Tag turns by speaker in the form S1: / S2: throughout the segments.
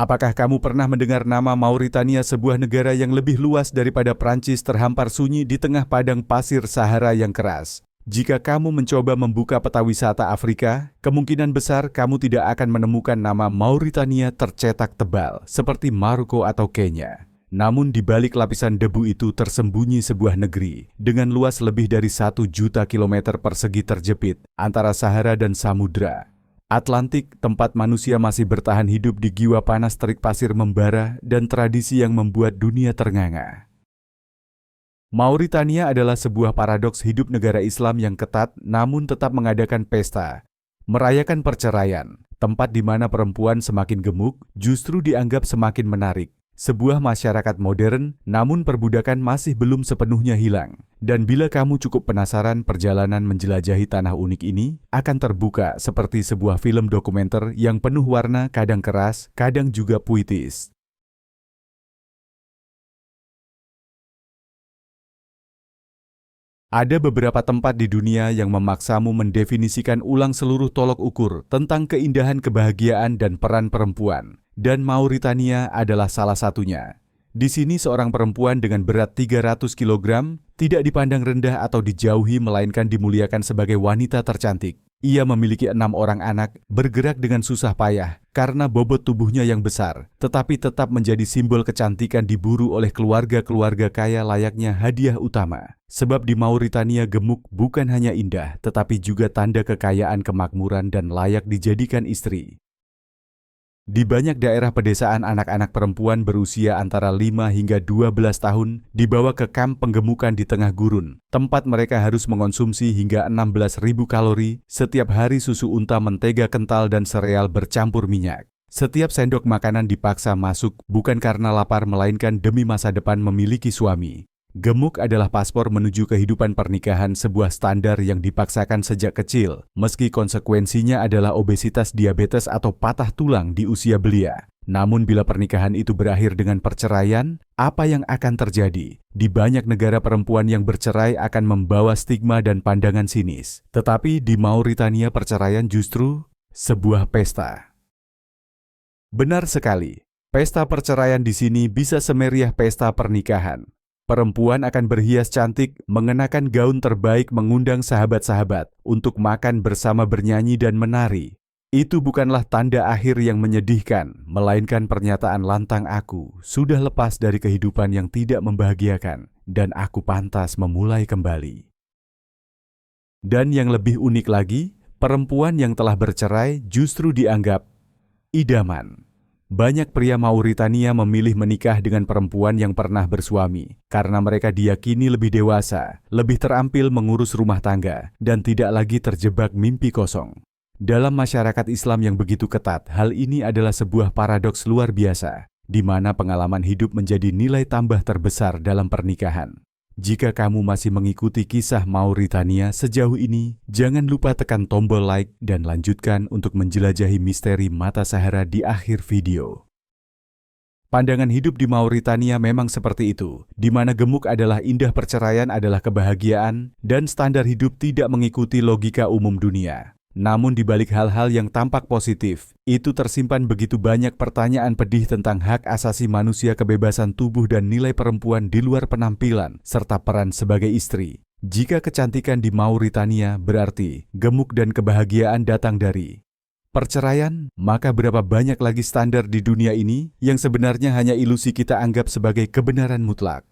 S1: Apakah kamu pernah mendengar nama Mauritania, sebuah negara yang lebih luas daripada Prancis, terhampar sunyi di tengah padang pasir Sahara yang keras? Jika kamu mencoba membuka peta wisata Afrika, kemungkinan besar kamu tidak akan menemukan nama Mauritania tercetak tebal seperti Maroko atau Kenya. Namun di balik lapisan debu itu tersembunyi sebuah negeri dengan luas lebih dari 1 juta kilometer persegi terjepit antara Sahara dan Samudra Atlantik, tempat manusia masih bertahan hidup di giwa panas terik pasir membara dan tradisi yang membuat dunia ternganga. Mauritania adalah sebuah paradoks hidup negara Islam yang ketat namun tetap mengadakan pesta, merayakan perceraian. Tempat di mana perempuan semakin gemuk justru dianggap semakin menarik. Sebuah masyarakat modern, namun perbudakan masih belum sepenuhnya hilang. Dan bila kamu cukup penasaran, perjalanan menjelajahi tanah unik ini akan terbuka seperti sebuah film dokumenter yang penuh warna, kadang keras, kadang juga puitis. Ada beberapa tempat di dunia yang memaksamu mendefinisikan ulang seluruh tolok ukur tentang keindahan, kebahagiaan, dan peran perempuan. Dan Mauritania adalah salah satunya. Di sini seorang perempuan dengan berat 300 kg tidak dipandang rendah atau dijauhi, melainkan dimuliakan sebagai wanita tercantik. Ia memiliki 6 orang anak, bergerak dengan susah payah karena bobot tubuhnya yang besar, tetapi tetap menjadi simbol kecantikan, diburu oleh keluarga-keluarga kaya layaknya hadiah utama. Sebab di Mauritania gemuk bukan hanya indah, tetapi juga tanda kekayaan, kemakmuran, dan layak dijadikan istri. Di banyak daerah pedesaan, anak-anak perempuan berusia antara 5 hingga 12 tahun dibawa ke kamp penggemukan di tengah gurun. Tempat mereka harus mengonsumsi hingga 16.000 kalori setiap hari, susu unta, mentega kental, dan sereal bercampur minyak. Setiap sendok makanan dipaksa masuk bukan karena lapar, melainkan demi masa depan memiliki suami. Gemuk adalah paspor menuju kehidupan pernikahan, sebuah standar yang dipaksakan sejak kecil, meski konsekuensinya adalah obesitas, diabetes, atau patah tulang di usia belia. Namun bila pernikahan itu berakhir dengan perceraian, apa yang akan terjadi? Di banyak negara, perempuan yang bercerai akan membawa stigma dan pandangan sinis. Tetapi di Mauritania, perceraian justru sebuah pesta. Benar sekali, pesta perceraian di sini bisa semeriah pesta pernikahan. Perempuan akan berhias cantik, mengenakan gaun terbaik, mengundang sahabat-sahabat untuk makan bersama, bernyanyi, dan menari. Itu bukanlah tanda akhir yang menyedihkan, melainkan pernyataan lantang, aku sudah lepas dari kehidupan yang tidak membahagiakan, dan aku pantas memulai kembali. Dan yang lebih unik lagi, perempuan yang telah bercerai justru dianggap idaman. Banyak pria Mauritania memilih menikah dengan perempuan yang pernah bersuami karena mereka diyakini lebih dewasa, lebih terampil mengurus rumah tangga, dan tidak lagi terjebak mimpi kosong. Dalam masyarakat Islam yang begitu ketat, hal ini adalah sebuah paradoks luar biasa, di mana pengalaman hidup menjadi nilai tambah terbesar dalam pernikahan. Jika kamu masih mengikuti kisah Mauritania sejauh ini, jangan lupa tekan tombol like dan lanjutkan untuk menjelajahi misteri Mata Sahara di akhir video. Pandangan hidup di Mauritania memang seperti itu, di mana gemuk adalah indah, perceraian adalah kebahagiaan, dan standar hidup tidak mengikuti logika umum dunia. Namun di balik hal-hal yang tampak positif, itu tersimpan begitu banyak pertanyaan pedih tentang hak asasi manusia, kebebasan tubuh, dan nilai perempuan di luar penampilan, serta peran sebagai istri. Jika kecantikan di Mauritania berarti gemuk dan kebahagiaan datang dari perceraian, maka berapa banyak lagi standar di dunia ini yang sebenarnya hanya ilusi kita anggap sebagai kebenaran mutlak.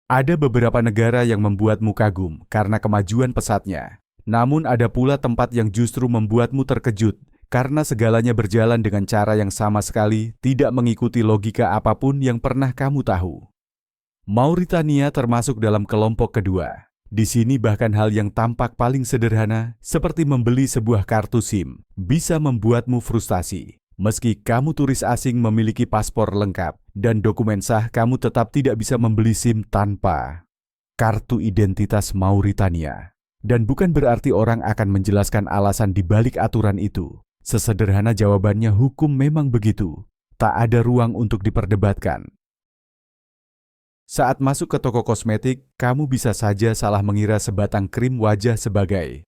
S1: Ada beberapa negara yang membuatmu kagum karena kemajuan pesatnya. Namun ada pula tempat yang justru membuatmu terkejut karena segalanya berjalan dengan cara yang sama sekali tidak mengikuti logika apapun yang pernah kamu tahu. Mauritania termasuk dalam kelompok kedua. Di sini bahkan hal yang tampak paling sederhana, seperti membeli sebuah kartu SIM, bisa membuatmu frustasi. Meski kamu turis asing memiliki paspor lengkap dan dokumen sah, kamu tetap tidak bisa membeli SIM tanpa kartu identitas Mauritania. Dan bukan berarti orang akan menjelaskan alasan di balik aturan itu. Sesederhana jawabannya, hukum memang begitu. Tak ada ruang untuk diperdebatkan. Saat masuk ke toko kosmetik, kamu bisa saja salah mengira sebatang krim wajah sebagai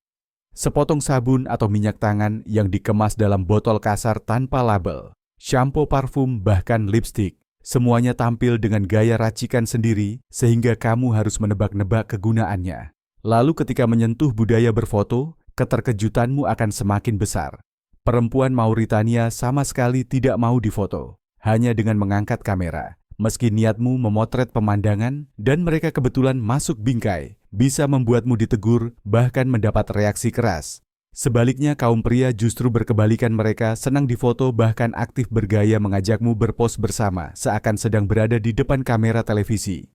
S1: sepotong sabun atau minyak tangan yang dikemas dalam botol kasar tanpa label, shampoo, parfum, bahkan lipstik. Semuanya tampil dengan gaya racikan sendiri sehingga kamu harus menebak-nebak kegunaannya. Lalu ketika menyentuh budaya berfoto, keterkejutanmu akan semakin besar. Perempuan Mauritania sama sekali tidak mau difoto, hanya dengan mengangkat kamera. Meski niatmu memotret pemandangan dan mereka kebetulan masuk bingkai, bisa membuatmu ditegur bahkan mendapat reaksi keras. Sebaliknya kaum pria justru berkebalikan, mereka senang difoto bahkan aktif bergaya mengajakmu berpose bersama seakan sedang berada di depan kamera televisi.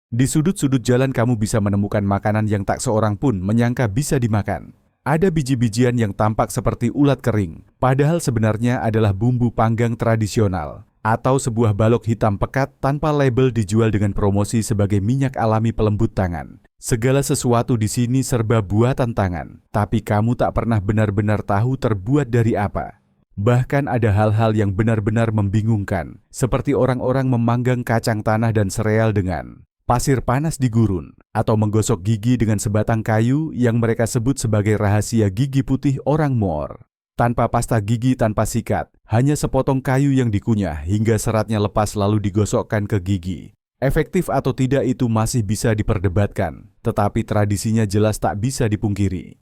S1: Di sudut-sudut jalan kamu bisa menemukan makanan yang tak seorang pun menyangka bisa dimakan. Ada biji-bijian yang tampak seperti ulat kering, padahal sebenarnya adalah bumbu panggang tradisional. Atau sebuah balok hitam pekat tanpa label dijual dengan promosi sebagai minyak alami pelembut tangan. Segala sesuatu di sini serba buatan tangan, tapi kamu tak pernah benar-benar tahu terbuat dari apa. Bahkan ada hal-hal yang benar-benar membingungkan, seperti orang-orang memanggang kacang tanah dan sereal dengan pasir panas di gurun, atau menggosok gigi dengan sebatang kayu yang mereka sebut sebagai rahasia gigi putih orang Moor. Tanpa pasta gigi, tanpa sikat, hanya sepotong kayu yang dikunyah hingga seratnya lepas lalu digosokkan ke gigi. Efektif atau tidak itu masih bisa diperdebatkan, tetapi tradisinya jelas tak bisa dipungkiri.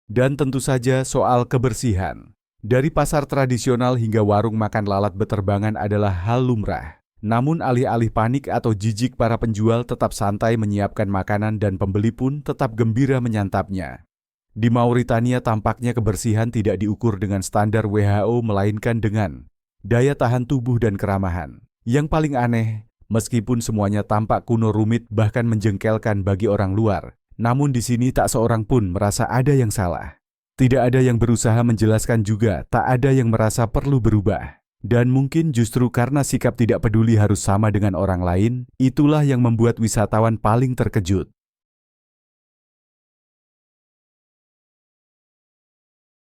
S1: Dan tentu saja soal kebersihan. Dari pasar tradisional hingga warung makan lalat beterbangan adalah hal lumrah. Namun alih-alih panik atau jijik, para penjual tetap santai menyiapkan makanan dan pembeli pun tetap gembira menyantapnya. Di Mauritania tampaknya kebersihan tidak diukur dengan standar WHO melainkan dengan daya tahan tubuh dan keramahan. Yang paling aneh, meskipun semuanya tampak kuno, rumit, bahkan menjengkelkan bagi orang luar, namun di sini tak seorang pun merasa ada yang salah. Tidak ada yang berusaha menjelaskan, juga tak ada yang merasa perlu berubah. Dan mungkin justru karena sikap tidak peduli harus sama dengan orang lain, itulah yang membuat wisatawan paling terkejut.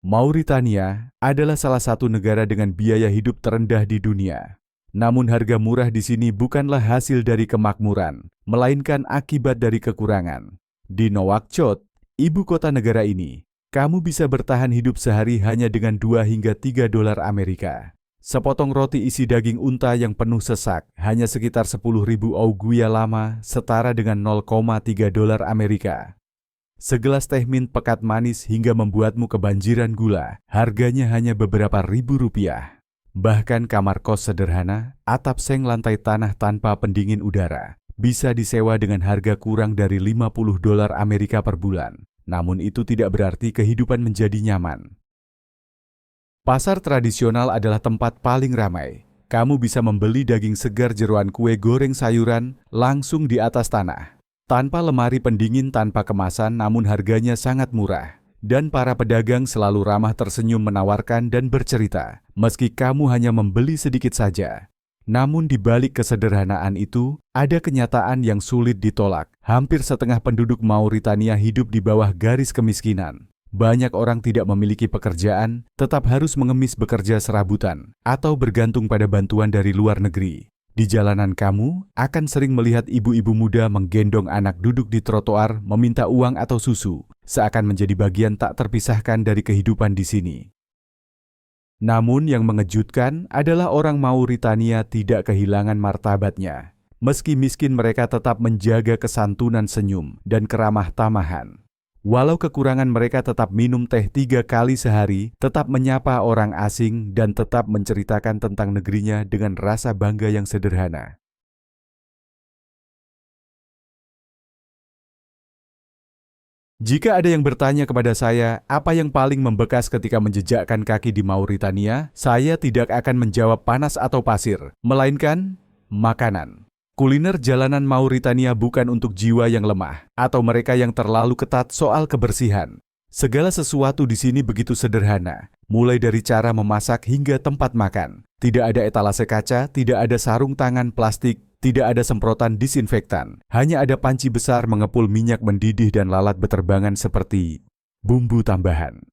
S1: Mauritania adalah salah satu negara dengan biaya hidup terendah di dunia. Namun harga murah di sini bukanlah hasil dari kemakmuran, melainkan akibat dari kekurangan. Di Nouakchott, ibu kota negara ini, kamu bisa bertahan hidup sehari hanya dengan 2 hingga 3 dolar Amerika. Sepotong roti isi daging unta yang penuh sesak hanya sekitar 10.000 ouguiya lama, setara dengan 0,3 dolar Amerika. Segelas teh mint pekat manis hingga membuatmu kebanjiran gula, harganya hanya beberapa ribu rupiah. Bahkan kamar kos sederhana, atap seng lantai tanah tanpa pendingin udara, bisa disewa dengan harga kurang dari 50 dolar Amerika per bulan. Namun itu tidak berarti kehidupan menjadi nyaman. Pasar tradisional adalah tempat paling ramai. Kamu bisa membeli daging segar, jeroan kue goreng, sayuran langsung di atas tanah. Tanpa lemari pendingin, tanpa kemasan, namun harganya sangat murah. Dan para pedagang selalu ramah, tersenyum, menawarkan dan bercerita, meski kamu hanya membeli sedikit saja. Namun di balik kesederhanaan itu, ada kenyataan yang sulit ditolak. Hampir setengah penduduk Mauritania hidup di bawah garis kemiskinan. Banyak orang tidak memiliki pekerjaan, tetap harus mengemis, bekerja serabutan, atau bergantung pada bantuan dari luar negeri. Di jalanan kamu akan sering melihat ibu-ibu muda menggendong anak duduk di trotoar meminta uang atau susu, seakan menjadi bagian tak terpisahkan dari kehidupan di sini. Namun yang mengejutkan adalah orang Mauritania tidak kehilangan martabatnya. Meski miskin, mereka tetap menjaga kesantunan, senyum, dan keramah tamahan. Walau kekurangan, mereka tetap minum teh 3 kali sehari, tetap menyapa orang asing, dan tetap menceritakan tentang negerinya dengan rasa bangga yang sederhana. Jika ada yang bertanya kepada saya, apa yang paling membekas ketika menjejakkan kaki di Mauritania, saya tidak akan menjawab panas atau pasir, melainkan makanan. Kuliner jalanan Mauritania bukan untuk jiwa yang lemah atau mereka yang terlalu ketat soal kebersihan. Segala sesuatu di sini begitu sederhana, mulai dari cara memasak hingga tempat makan. Tidak ada etalase kaca, tidak ada sarung tangan plastik, tidak ada semprotan disinfektan. Hanya ada panci besar mengepul minyak mendidih dan lalat beterbangan seperti bumbu tambahan.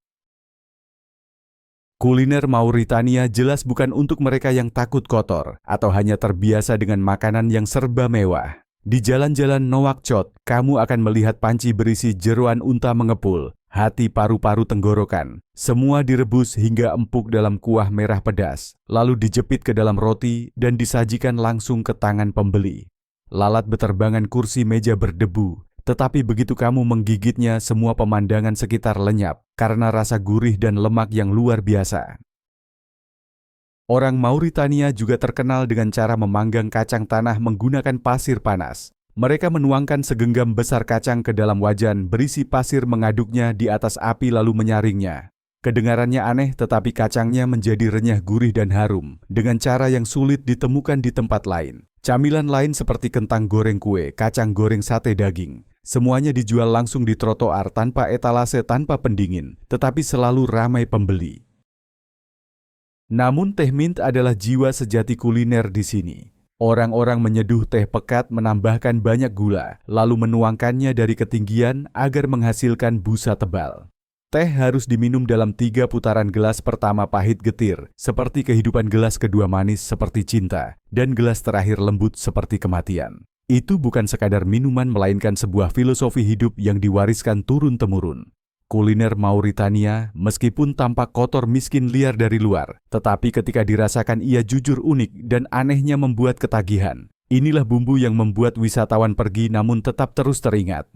S1: Kuliner Mauritania jelas bukan untuk mereka yang takut kotor atau hanya terbiasa dengan makanan yang serba mewah. Di jalan-jalan Nouakchott, kamu akan melihat panci berisi jeroan unta mengepul, hati paru-paru tenggorokan. Semua direbus hingga empuk dalam kuah merah pedas, lalu dijepit ke dalam roti dan disajikan langsung ke tangan pembeli. Lalat beterbangan kursi meja berdebu, tetapi begitu kamu menggigitnya, semua pemandangan sekitar lenyap karena rasa gurih dan lemak yang luar biasa. Orang Mauritania juga terkenal dengan cara memanggang kacang tanah menggunakan pasir panas. Mereka menuangkan segenggam besar kacang ke dalam wajan berisi pasir, mengaduknya di atas api lalu menyaringnya. Kedengarannya aneh, tetapi kacangnya menjadi renyah, gurih dan harum dengan cara yang sulit ditemukan di tempat lain. Camilan lain seperti kentang goreng, kue, kacang goreng, sate daging, semuanya dijual langsung di trotoar tanpa etalase, tanpa pendingin, tetapi selalu ramai pembeli. Namun teh mint adalah jiwa sejati kuliner di sini. Orang-orang menyeduh teh pekat, menambahkan banyak gula, lalu menuangkannya dari ketinggian agar menghasilkan busa tebal. Teh harus diminum dalam 3 putaran. Gelas pertama pahit getir, seperti kehidupan. Gelas kedua manis seperti cinta, dan gelas terakhir lembut seperti kematian. Itu bukan sekadar minuman, melainkan sebuah filosofi hidup yang diwariskan turun-temurun. Kuliner Mauritania, meskipun tampak kotor, miskin, liar dari luar, tetapi ketika dirasakan ia jujur unik dan anehnya membuat ketagihan. Inilah bumbu yang membuat wisatawan pergi namun tetap terus teringat.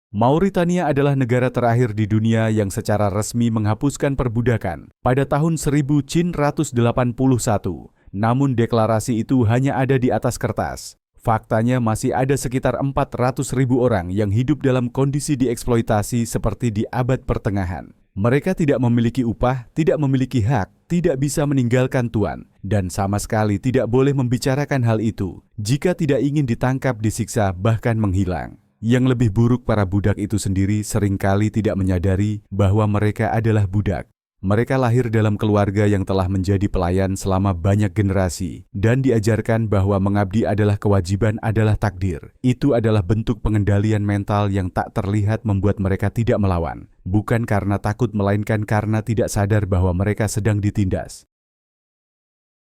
S1: Mauritania adalah negara terakhir di dunia yang secara resmi menghapuskan perbudakan pada tahun 1981. Namun deklarasi itu hanya ada di atas kertas. Faktanya masih ada sekitar 400.000 orang yang hidup dalam kondisi dieksploitasi seperti di abad pertengahan. Mereka tidak memiliki upah, tidak memiliki hak, tidak bisa meninggalkan tuan, dan sama sekali tidak boleh membicarakan hal itu. Jika tidak ingin ditangkap, disiksa, bahkan menghilang. Yang lebih buruk, para budak itu sendiri seringkali tidak menyadari bahwa mereka adalah budak. Mereka lahir dalam keluarga yang telah menjadi pelayan selama banyak generasi dan diajarkan bahwa mengabdi adalah kewajiban, adalah takdir. Itu adalah bentuk pengendalian mental yang tak terlihat membuat mereka tidak melawan, bukan karena takut melainkan karena tidak sadar bahwa mereka sedang ditindas.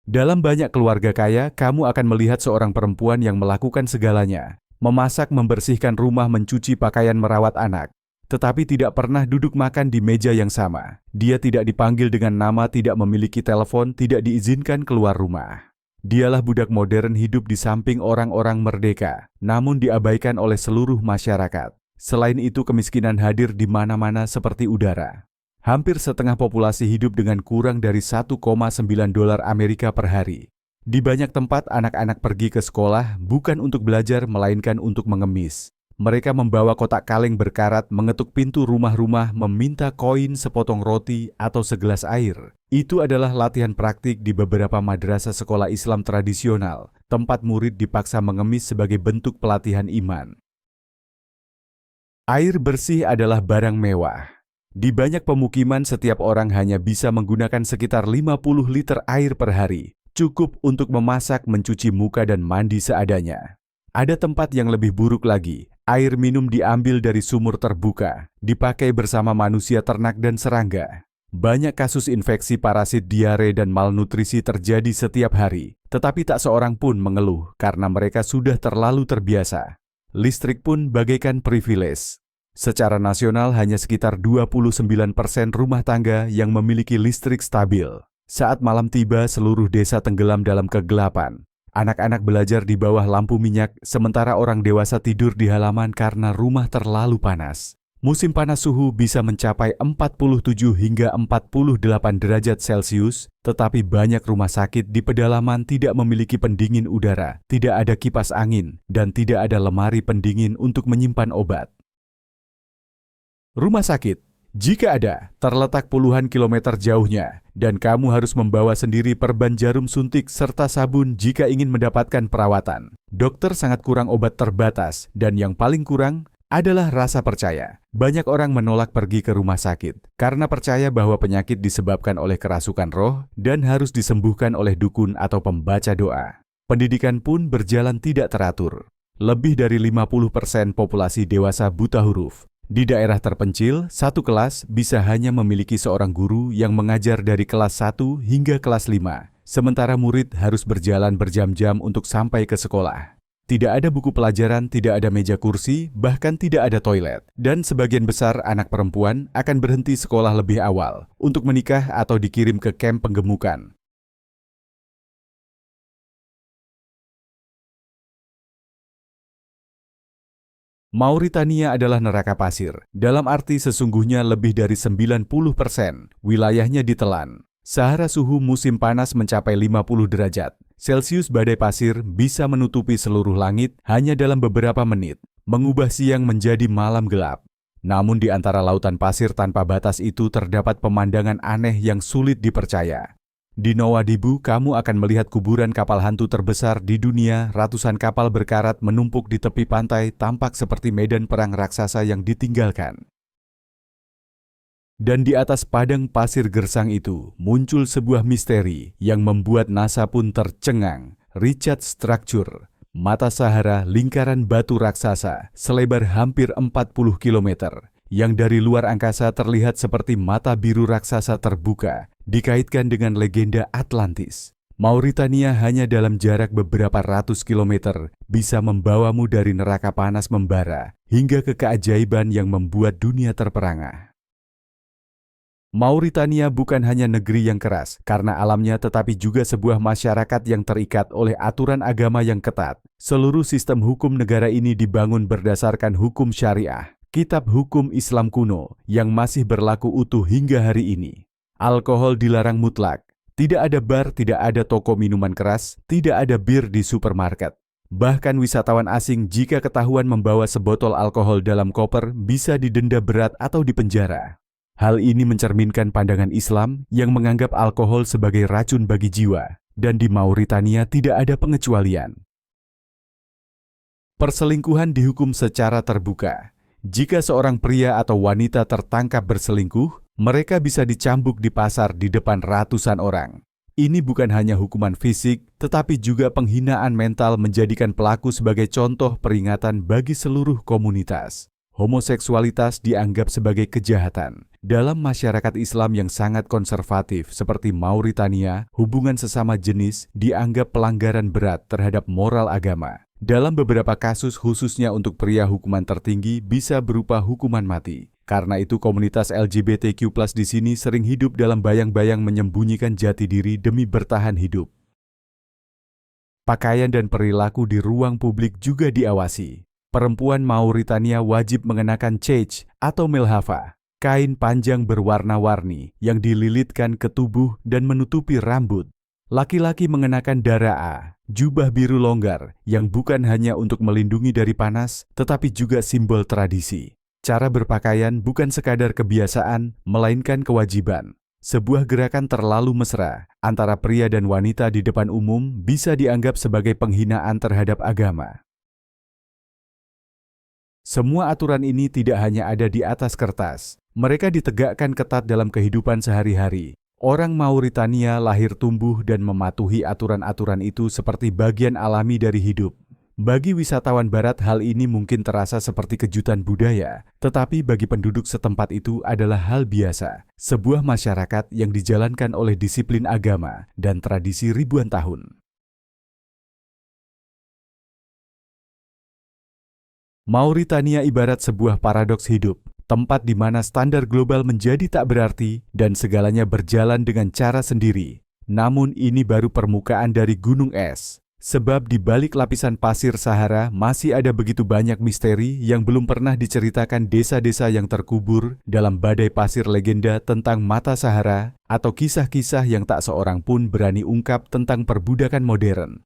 S1: Dalam banyak keluarga kaya, kamu akan melihat seorang perempuan yang melakukan segalanya: memasak, membersihkan rumah, mencuci pakaian, merawat anak. Tetapi tidak pernah duduk makan di meja yang sama. Dia tidak dipanggil dengan nama, tidak memiliki telepon, tidak diizinkan keluar rumah. Dialah budak modern, hidup di samping orang-orang merdeka, namun diabaikan oleh seluruh masyarakat. Selain itu, kemiskinan hadir di mana-mana seperti udara. Hampir setengah populasi hidup dengan kurang dari $1,9 Amerika per hari. Di banyak tempat, anak-anak pergi ke sekolah bukan untuk belajar, melainkan untuk mengemis. Mereka membawa kotak kaleng berkarat, mengetuk pintu rumah-rumah, meminta koin, sepotong roti, atau segelas air. Itu adalah latihan praktik di beberapa madrasah sekolah Islam tradisional, tempat murid dipaksa mengemis sebagai bentuk pelatihan iman. Air bersih adalah barang mewah. Di banyak pemukiman, setiap orang hanya bisa menggunakan sekitar 50 liter air per hari, cukup untuk memasak, mencuci muka, dan mandi seadanya. Ada tempat yang lebih buruk lagi. Air minum diambil dari sumur terbuka, dipakai bersama manusia, ternak, dan serangga. Banyak kasus infeksi parasit, diare, dan malnutrisi terjadi setiap hari, tetapi tak seorang pun mengeluh karena mereka sudah terlalu terbiasa. Listrik pun bagaikan privilege. Secara nasional, hanya sekitar 29% rumah tangga yang memiliki listrik stabil. Saat malam tiba, seluruh desa tenggelam dalam kegelapan. Anak-anak belajar di bawah lampu minyak, sementara orang dewasa tidur di halaman karena rumah terlalu panas. Musim panas suhu bisa mencapai 47 hingga 48 derajat Celcius, tetapi banyak rumah sakit di pedalaman tidak memiliki pendingin udara, tidak ada kipas angin, dan tidak ada lemari pendingin untuk menyimpan obat. Rumah sakit, jika ada, terletak puluhan kilometer jauhnya, dan kamu harus membawa sendiri perban jarum suntik serta sabun jika ingin mendapatkan perawatan. Dokter sangat kurang, obat terbatas, dan yang paling kurang adalah rasa percaya. Banyak orang menolak pergi ke rumah sakit karena percaya bahwa penyakit disebabkan oleh kerasukan roh dan harus disembuhkan oleh dukun atau pembaca doa. Pendidikan pun berjalan tidak teratur. Lebih dari 50% populasi dewasa buta huruf. Di daerah terpencil, satu kelas bisa hanya memiliki seorang guru yang mengajar dari kelas 1 hingga kelas 5. sementara murid harus berjalan berjam-jam untuk sampai ke sekolah. Tidak ada buku pelajaran, tidak ada meja kursi, bahkan tidak ada toilet. Dan sebagian besar anak perempuan akan berhenti sekolah lebih awal untuk menikah atau dikirim ke kamp penggemukan. Mauritania adalah neraka pasir, dalam arti sesungguhnya lebih dari 90% wilayahnya ditelan. Sahara suhu musim panas mencapai 50 derajat. Celcius badai pasir bisa menutupi seluruh langit hanya dalam beberapa menit, mengubah siang menjadi malam gelap. Namun di antara lautan pasir tanpa batas itu terdapat pemandangan aneh yang sulit dipercaya. Di Nouadhibou, kamu akan melihat kuburan kapal hantu terbesar di dunia. Ratusan kapal berkarat menumpuk di tepi pantai, tampak seperti medan perang raksasa yang ditinggalkan. Dan di atas padang pasir gersang itu, muncul sebuah misteri yang membuat NASA pun tercengang. Richard Structure, mata Sahara, lingkaran batu raksasa, selebar hampir 40 km. Yang dari luar angkasa terlihat seperti mata biru raksasa terbuka, dikaitkan dengan legenda Atlantis. Mauritania hanya dalam jarak beberapa ratus kilometer bisa membawamu dari neraka panas membara hingga ke keajaiban yang membuat dunia terperangah. Mauritania bukan hanya negeri yang keras karena alamnya, tetapi juga sebuah masyarakat yang terikat oleh aturan agama yang ketat. Seluruh sistem hukum negara ini dibangun berdasarkan hukum syariah, kitab hukum Islam kuno yang masih berlaku utuh hingga hari ini. Alkohol dilarang mutlak. Tidak ada bar, tidak ada toko minuman keras, tidak ada bir di supermarket. Bahkan wisatawan asing jika ketahuan membawa sebotol alkohol dalam koper bisa didenda berat atau dipenjara. Hal ini mencerminkan pandangan Islam yang menganggap alkohol sebagai racun bagi jiwa, dan di Mauritania tidak ada pengecualian. Perselingkuhan dihukum secara terbuka. Jika seorang pria atau wanita tertangkap berselingkuh, mereka bisa dicambuk di pasar di depan ratusan orang. Ini bukan hanya hukuman fisik, tetapi juga penghinaan mental, menjadikan pelaku sebagai contoh peringatan bagi seluruh komunitas. Homoseksualitas dianggap sebagai kejahatan. Dalam masyarakat Islam yang sangat konservatif seperti Mauritania, hubungan sesama jenis dianggap pelanggaran berat terhadap moral agama. Dalam beberapa kasus, khususnya untuk pria, hukuman tertinggi bisa berupa hukuman mati. Karena itu komunitas LGBTQ+ di sini sering hidup dalam bayang-bayang menyembunyikan jati diri demi bertahan hidup. Pakaian dan perilaku di ruang publik juga diawasi. Perempuan Mauritania wajib mengenakan chej atau milhafa, kain panjang berwarna-warni yang dililitkan ke tubuh dan menutupi rambut. Laki-laki mengenakan daraa, jubah biru longgar yang bukan hanya untuk melindungi dari panas, tetapi juga simbol tradisi. Cara berpakaian bukan sekadar kebiasaan, melainkan kewajiban. Sebuah gerakan terlalu mesra antara pria dan wanita di depan umum bisa dianggap sebagai penghinaan terhadap agama. Semua aturan ini tidak hanya ada di atas kertas, mereka ditegakkan ketat dalam kehidupan sehari-hari. Orang Mauritania lahir, tumbuh, dan mematuhi aturan-aturan itu seperti bagian alami dari hidup. Bagi wisatawan barat hal ini mungkin terasa seperti kejutan budaya, tetapi bagi penduduk setempat itu adalah hal biasa. Sebuah masyarakat yang dijalankan oleh disiplin agama dan tradisi ribuan tahun. Mauritania ibarat sebuah paradoks hidup. Tempat di mana standar global menjadi tak berarti dan segalanya berjalan dengan cara sendiri. Namun ini baru permukaan dari gunung es. Sebab di balik lapisan pasir Sahara masih ada begitu banyak misteri yang belum pernah diceritakan, desa-desa yang terkubur dalam badai pasir, legenda tentang mata Sahara, atau kisah-kisah yang tak seorang pun berani ungkap tentang perbudakan modern.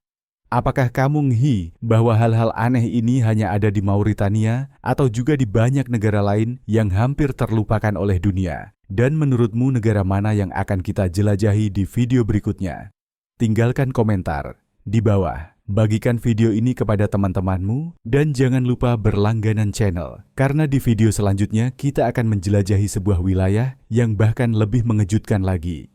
S1: Apakah kamu nghi bahwa hal-hal aneh ini hanya ada di Mauritania atau juga di banyak negara lain yang hampir terlupakan oleh dunia? Dan menurutmu negara mana yang akan kita jelajahi di video berikutnya? Tinggalkan komentar di bawah. Bagikan video ini kepada teman-temanmu dan jangan lupa berlangganan channel. Karena di video selanjutnya kita akan menjelajahi sebuah wilayah yang bahkan lebih mengejutkan lagi.